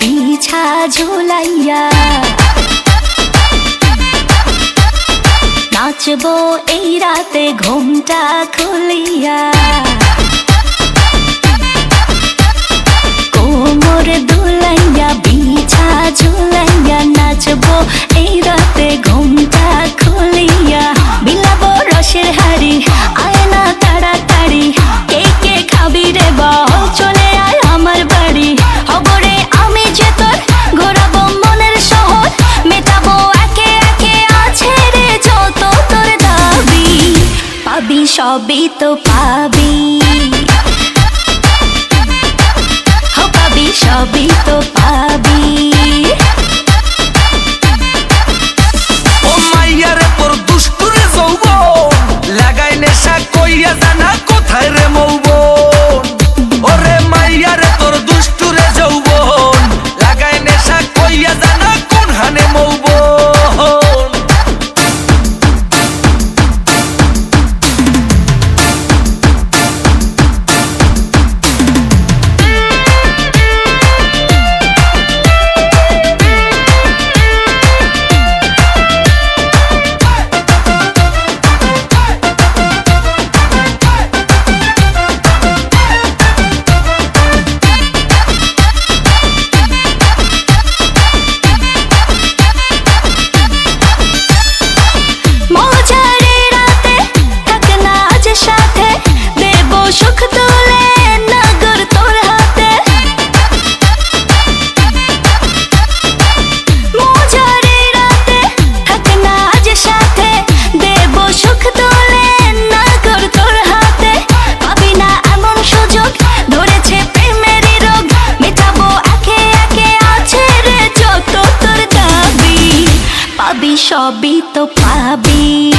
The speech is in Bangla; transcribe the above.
বিছা ঝুলাইয়া নাচবো এই রাতে ঘুমটা খুলিয়া কোমর দুলাইয়া বিছা ঝুলাইয়া নাচবো এই রাতে ঘুমটা খুলিয়া বিলাবো রসের হাড়ি আয় না তাড়াতাড়ি কে কে খাবি রে বল চলে আয় আমার বাড়ি হবরে আমি যে তোর ঘোরাবো মনের শহর মেটাবো একে একে আছে রে যত তোর দাবি পাবি সবই তো পাবি সবই তো পাবি ও মাইয়ারে তোর দুষ্টুরে যৌবন লাগাই নেশা কইয়া জানা কোথায় রে মৌবন ওরে মাইয়ারে তোর দুষ্টুরে যৌবন লাগাই নেশা কইয়া জানা কোন হানে মৌবন সবই তো পাবি